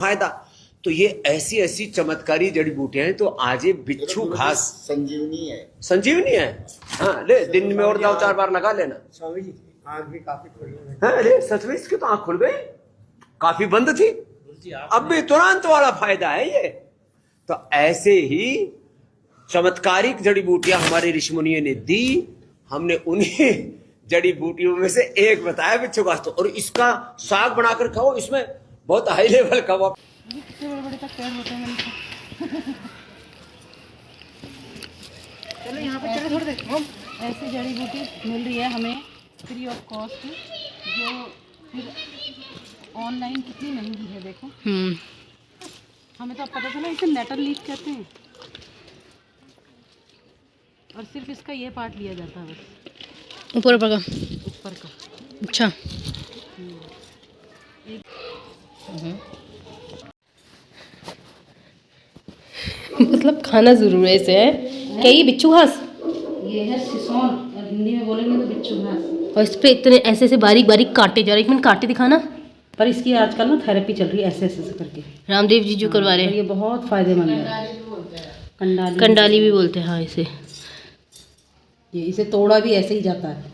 फायदा। तो ये ऐसी ऐसी चमत्कारी जड़ी बूटियां हैं। तो आज ये बिच्छू घास संजीवनी है। संजीवनी है। हाँ ले, दिन में और 2-4 बार लगा लेना। स्वामी जी आँख भी काफी खुल गई। हाँ, अरे सच में इसकी तो आँख खुल गई, काफी बंद थी, अब भी तुरंत वाला फायदा है ये। तो ऐसे ही चमत्कारिक जड़ी बूटियां हमारे ऋषि मुनियों ने दी, हमने उन्हीं जड़ी बूटियों में से एक बताया बिच्छू घास। तो और इसका साग बनाकर खाओ, इसमें बहुत हाई लेवल का वो कितने बड़े बड़े तक पेड़ होते हैं मैंने। चलो यहाँ पे चलो थोड़ी देर। ऐसी जड़ी बूटी मिल रही है हमें फ्री ऑफ कॉस्ट, जो फिर ऑनलाइन कितनी महंगी है देखो। हमें तो अब पता था ना, इसे नेटल लीफ कहते हैं और सिर्फ इसका ये पार्ट लिया जाता है बस, ऊपर ऊपर का। ऊपर का। अच्छा मतलब खाना जरूर है इसे, है क्या ये बिच्छू घास? ये है सिसोन, और हिंदी में बोलेंगे तो बिच्छू घास। और इस पे इतने ऐसे ऐसे बारीक बारीक कांटे जा रहे हैं। एक मिनट कांटे दिखाना। पर इसकी आजकल ना थेरेपी चल रही है ऐसे ऐसे करके। रामदेव जी जो करवा रहे और हैं। ये बहुत फायदेमंद है। कंडाली कंडाली भी बोलते हैं हाँ इसे। ये इसे तोड़ा भी ऐसे ही जाता है,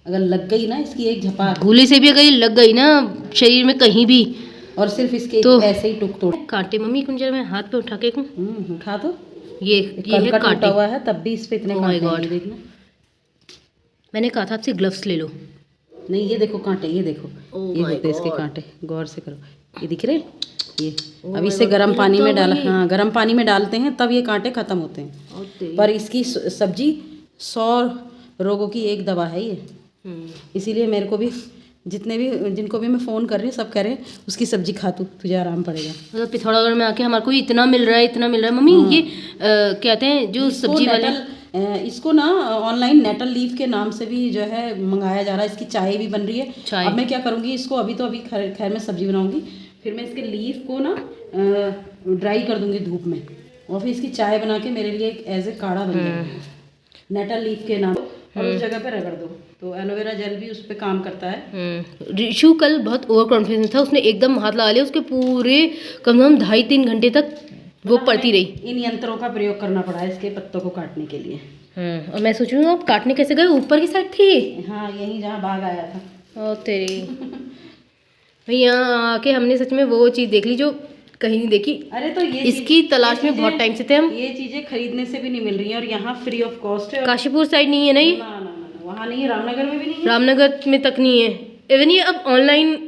अगर लग गई ना इसकी एक झपाट, भूले से भी अगर ये लग गई ना शरीर में कहीं भी, और सिर्फ इसके तो ऐसे ही टुक तोड़। कांटे मम्मी कुछ जरा मैं हाथ पे उठा के उठा दो। ये है कट कांटे। हुआ है तब भी इस पे इतने Oh my कांटे हैं, God। ये देखना। मैंने कहा था आपसे ग्लव्स ले लो। नहीं ये देखो कांटे, ये देखो Oh ये my होते हैं इसके God। कांटे, गौर से करो, ये दिख रहे हैं? ये अब my इसे God, गर्म ये पानी लगता में डाला, होगा ये। हाँ गर्म पानी में डालते हैं तब ये कांटे खत्म होते हैं। पर इसकी सब्जी 100 रोगों की एक दवा है ये। इसीलिए मेरे को भी जितने भी जिनको भी मैं फ़ोन कर रही हूँ सब कह रहे हैं उसकी सब्जी खा तू, तुझे आराम पड़ेगा। मतलब पिथौरागढ़ में आके हमारे को इतना मिल रहा है, इतना मिल रहा है। मम्मी ये कहते हैं जो सब्जी वाले, इसको ना ऑनलाइन नेटल लीफ के नाम से भी जो है मंगाया जा रहा है। इसकी चाय भी बन रही है। चाय। अब मैं क्या करूँगी इसको, अभी खैर मैं सब्जी बनाऊंगी, फिर मैं इसके लीफ को ना ड्राई कर दूंगी धूप में, और फिर इसकी चाय बना के मेरे लिए एक एज ए काढ़ा बन जाएगा नेटल लीफ के नाम। और उस जगह पे रगड़ दो तो एलोवेरा जेल भी उस पर काम करता है। ऋषु कल बहुत ओवर कॉन्फिडेंस था, उसने एकदम हाथ लगा लिया, उसके पूरे कम से कम 2.5-3 घंटे तक वो पड़ती रही। इन यंत्रों का प्रयोग करना पड़ा है इसके पत्तों को काटने के लिए। और मैं सोच रही हूँ आप काटने कैसे गए? ऊपर की साइड थी। हाँ यहीं जहाँ बाघ आया था। ओ तेरी भाई, यहाँ आके हमने सच में वो चीज़ देख ली जो कहीं नहीं देखी। अरे तो ये इसकी तलाश में बहुत टाइम से थे हम। ये चीजें खरीदने से भी नहीं मिल रही हैं, और यहाँ फ्री ऑफ कॉस्ट है। काशीपुर साइड नहीं है ना ये? ना ना ना, वहाँ नहीं है, रामनगर में भी नहीं है। रामनगर में तक नहीं है। इवन ये अब ऑनलाइन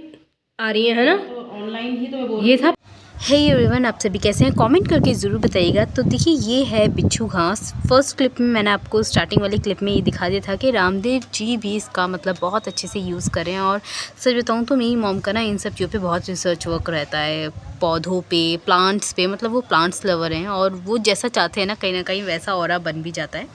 आ रही है ना? तो ऑनलाइन ही तो मैं बोल ये था। हे एवरीवन, आप सभी कैसे हैं? कमेंट करके ज़रूर बताइएगा। तो देखिए ये है बिच्छू घास। फर्स्ट क्लिप में मैंने आपको स्टार्टिंग वाली क्लिप में ये दिखा दिया था कि रामदेव जी भी इसका मतलब बहुत अच्छे से यूज़ करें। और सच बताऊँ तो मेरी मॉम का ना इन सब चीज़ों पे बहुत रिसर्च वर्क रहता है, पौधों पे, प्लांट्स पे। मतलब वो प्लांट्स लवर हैं और वो जैसा चाहते हैं ना कहीं वैसा ऑरा बन भी जाता है।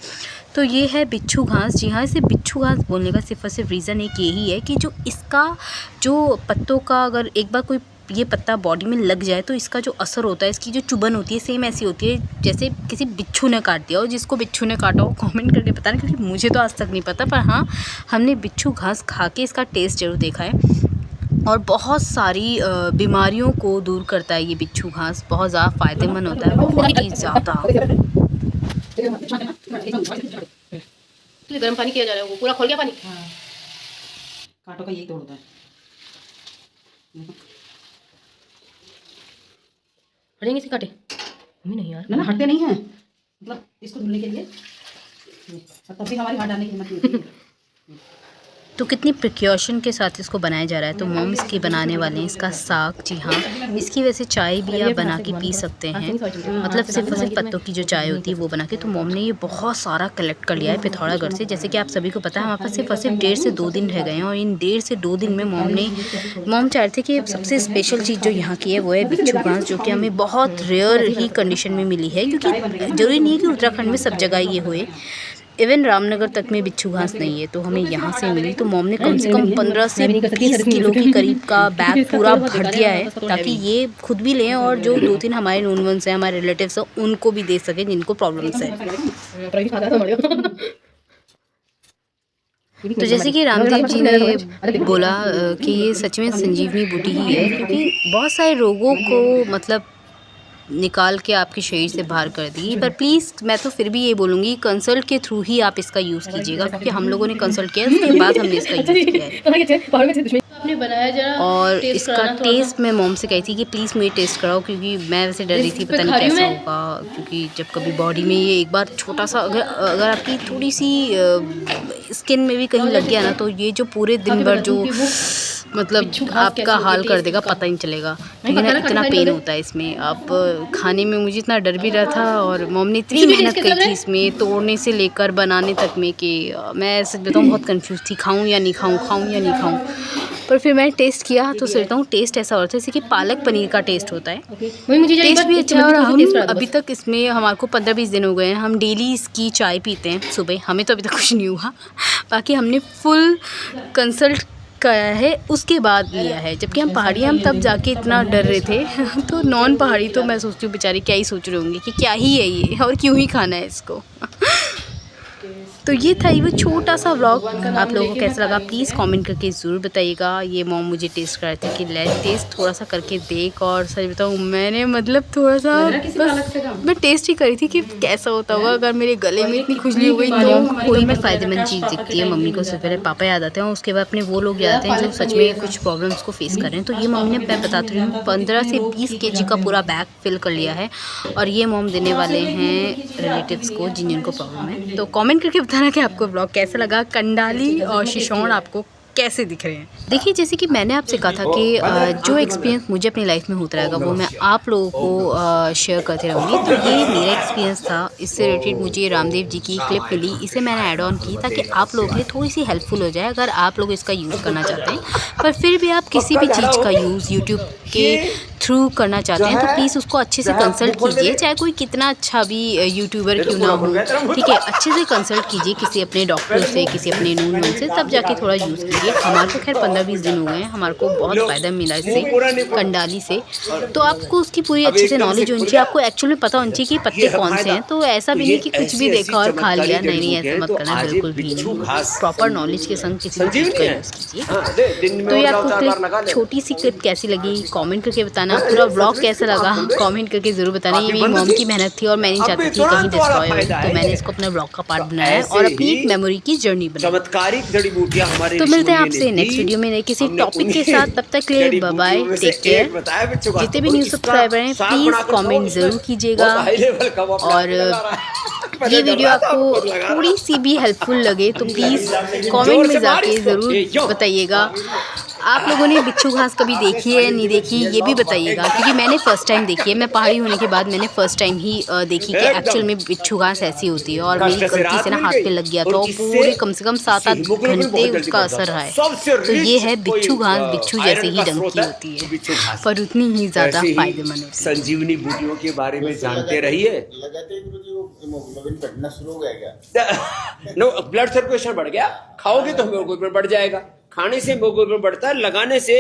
तो ये है बिच्छू घास। जी हाँ, इसे बिच्छू घास बोलने का सिर्फ और सिर्फ रीज़न एक यही है कि जो इसका जो पत्तों का, अगर एक बार कोई ये पत्ता बॉडी में लग जाए तो इसका जो असर होता है, इसकी जो चुभन होती है सेम ऐसी होती है जैसे किसी बिच्छू ने काट दिया हो। जिसको बिच्छू ने काटा हो कमेंट करके बताना, क्योंकि मुझे तो आज तक नहीं पता। पर हाँ, हमने बिच्छू घास खा के इसका टेस्ट ज़रूर देखा है और बहुत सारी बीमारियों को दूर करता है ये बिच्छू घास। बहुत ज़्यादा फ़ायदेमंद होता है, बहुत ही ज़्यादा। तो गर्म पानी किया जा रहा है, वो पूरा खोल गया पानी। हाँ कांटों का यही तोड़ होता है। हटेंगे से काटे? मम्मी नहीं यार, ना हटते नहीं हैं, मतलब इसको धुलने के लिए, और तब भी हमारी हाथ डालने की हिम्मत नहीं होती है। तो कितनी प्रिकॉशन के साथ इसको बनाया जा रहा है। तो मोम इसकी बनाने वाले हैं इसका साग। जी हाँ, इसकी वैसे चाय भी आप बना के पी सकते हैं, मतलब सिर्फ और सिर्फ पत्तों की जो चाय होती है वो बना के। तो मोम ने ये बहुत सारा कलेक्ट कर लिया है पिथौरागढ़ से। जैसे कि आप सभी को पता है हमारे पास सिर्फ और सिर्फ 1.5 से 2 दिन रह गए हैं, और इन 1.5 से 2 दिन में मोम चाह रहे थे कि सबसे स्पेशल चीज़ जो यहाँ की है वो है बिच्छू घास, जो कि हमें बहुत रेयर ही कंडीशन में मिली है। क्योंकि ज़रूरी नहीं है कि उत्तराखंड में सब जगह ये हुए, इवन रामनगर तक में बिच्छू घास नहीं है, तो हमें यहाँ से मिली। तो मॉम ने कम से कम 15 से 20 किलो के करीब का बैग पूरा भर दिया है, ताकि ये खुद भी लें और जो 2-3 हमारे नोन वंस हैं, हमारे रिलेटिव्स हैं, उनको भी दे सकें जिनको प्रॉब्लम्स है। तो जैसे कि रामदेव जी ने बोला कि ये सच में संजीवनी बूटी ही है, क्योंकि बहुत सारे रोगों को मतलब निकाल के आपके शरीर से बाहर कर दी। पर प्लीज़ मैं तो फिर भी ये बोलूँगी कंसल्ट के थ्रू ही आप इसका यूज़ कीजिएगा, क्योंकि हम लोगों ने कंसल्ट किया उसके बाद हमने इसका यूज़ किया है। आपने बनाया जरा और इसका टेस्ट मैं मॉम से कही थी कि प्लीज़ मुझे टेस्ट कराओ, क्योंकि मैं वैसे डर रही थी पता नहीं कैसा होगा, क्योंकि जब कभी बॉडी में ये एक बार छोटा सा अगर आपकी थोड़ी सी स्किन में भी कहीं लग गया ना, तो ये जो पूरे दिन भर जो मतलब आपका हाल कर देगा, पता ही नहीं चलेगा, क्योंकि ना इतना पेन होता है इसमें। अब खाने में मुझे इतना डर भी रहा था, और मॉम ने इतनी मेहनत की थी इसमें तोड़ने से लेकर बनाने तक में कि मैं सच बताऊँ बहुत कंफ्यूज थी, खाऊं या नहीं खाऊं, खाऊं या नहीं खाऊं। पर फिर मैंने टेस्ट किया तो सोचता हूँ टेस्ट ऐसा होता है जैसे कि पालक पनीर का टेस्ट होता है। टेस्ट भी अच्छा है, और हम अभी तक इसमें हमारे को 15-20 दिन हो गए हैं, हम डेली इसकी चाय पीते हैं सुबह। हमें तो अभी तक कुछ नहीं हुआ, बाकी हमने फुल कंसल्ट कराया है उसके बाद लिया है। जबकि हम पहाड़ी हम तब जाके इतना डर रहे थे तो नॉन पहाड़ी तो मैं सोचती हूँ बेचारे क्या ही सोच रहे होंगे कि क्या ही है ये और क्यों ही खाना है इसको। तो ये था वो छोटा सा व्लॉग। आप लोगों को कैसा लगा प्लीज़ कमेंट करके ज़रूर बताइएगा। ये मॉम मुझे टेस्ट कराए थे कि ले टेस्ट थोड़ा सा करके देख, और सच बताऊँ मैंने मतलब थोड़ा सा बस मैं टेस्ट ही करी थी कि कैसा होता होगा। अगर मेरे गले में इतनी खुजली हो गई तो कोई भी फ़ायदेमंद चीज़ दिखती है मम्मी को सबसे पहले पापा याद आते हैं, उसके बाद अपने वो लोग याद आते हैं जो सच में कुछ प्रॉब्लम्स को फेस कर रहे हैं। तो ये मम्मी ने मैं बताती हूँ 15 से 20 kg का पूरा बैग फिल कर लिया है, और ये मॉम देने वाले हैं रिलेटिव्स को जिनको प्रॉब्लम है। तो कमेंट करके बताना कि आपको ब्लॉग कैसा लगा, कंडाली और शिशौड़ आपको कैसे दिख रहे हैं। देखिए जैसे कि मैंने आपसे कहा था कि जो एक्सपीरियंस मुझे अपनी लाइफ में होता रहेगा वो मैं आप लोगों को शेयर करते रहूँगी। तो ये मेरा एक्सपीरियंस था, इससे रिलेटेड मुझे रामदेव जी की क्लिप मिली, इसे मैंने ऐड ऑन की ताकि आप लोगों के लिए थोड़ी सी हेल्पफुल हो जाए अगर आप लोग इसका यूज़ करना चाहते हैं। पर फिर भी आप किसी भी चीज़ का यूज़ यूट्यूब के थ्रू करना चाहते हैं तो प्लीज़ उसको अच्छे से कंसल्ट कीजिए, चाहे कोई कितना अच्छा भी यूट्यूबर क्यों ना हो, ठीक है। अच्छे से कंसल्ट कीजिए किसी अपने डॉक्टर से, किसी अपने नून से, तब जाके थोड़ा यूज़ कीजिए। हमारे को खैर 15-20 दिन हो गए हैं, हमारे को बहुत फ़ायदा मिला इससे कंडाली से। तो आपको उसकी पूरी अच्छे से नॉलेज होनी चाहिए, आपको एक्चुअल में पता होना चाहिए कि पत्ते कौन से हैं। तो ऐसा भी नहीं कि कुछ भी देखा और खा लिया, नहीं ऐसा मत करना, बिल्कुल भी नहीं। प्रॉपर नॉलेज के संग किसी भी चीज़ का यूज़ कीजिए। तो ये आपको छोटी सी क्लिप कैसी लगी कमेंट करके बताना, पूरा व्लॉग कैसा लगा कमेंट करके ज़रूर बताना। ये मेरी मॉम की मेहनत थी और मैं नहीं चाहती थी कहीं डिस्ट्रॉय हो, तो मैंने इसको अपने व्लॉग का पार्ट बनाया है और अपनी एक मेमोरी की जर्नी बनाई। चमत्कारिक जड़ी बूटियां हमारे तो मिलते हैं आपसे नेक्स्ट वीडियो में नए किसी टॉपिक के साथ, तब तक के लिए बाय बाय, टेक केयर। जितने भी न्यू सब्सक्राइबर हैं प्लीज़ कमेंट ज़रूर कीजिएगा, और ये वीडियो आपको थोड़ी सी भी हेल्पफुल लगे तो प्लीज़ कमेंट में जाके ज़रूर बताइएगा। आप लोगों ने बिच्छू घास कभी देखी है नहीं देखी ये भी बताइएगा, क्योंकि मैंने फ़र्स्ट टाइम देखी है। मैं पहाड़ी होने के बाद मैंने फ़र्स्ट टाइम ही देखी कि एक्चुअल में बिच्छू घास ऐसी होती है, और मेरी गलती से ना हाथ पे लग गया था, और पूरे कम से कम 7-8 घंटे उसका असर रहा है। तो ये है बिच्छू घास, बिच्छू जैसे ही रंग की होती है पर उतनी ही ज़्यादा फायदेमंद होती है। संजीवनी बूटियों के बारे में जानते रहिए। नो ब्लड सर्कुलेशन बढ़ गया, खाओगे तो हीमोग्लोबिन बढ़ जाएगा, खाने से हीमोग्लोबिन बढ़ता है, लगाने से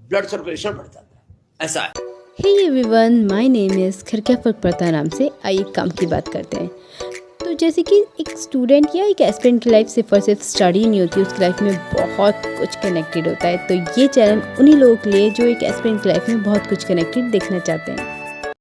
ब्लड सर्कुलेशन बढ़ता है, ऐसा है। Hey everyone, my name is खरक्या फर्क पड़ता नाम से। आइए काम की बात करते हैं। तो जैसे कि एक स्टूडेंट या एक एस्पिरेंट की लाइफ सिर्फ और सिर्फ स्टडी नहीं होती, उसकी लाइफ में बहुत कुछ कनेक्टेड होता है। तो ये चैनल उन्हीं लोगों के लिए जो एक एस्पिरेंट की लाइफ में बहुत कुछ कनेक्टेड देखना चाहते हैं।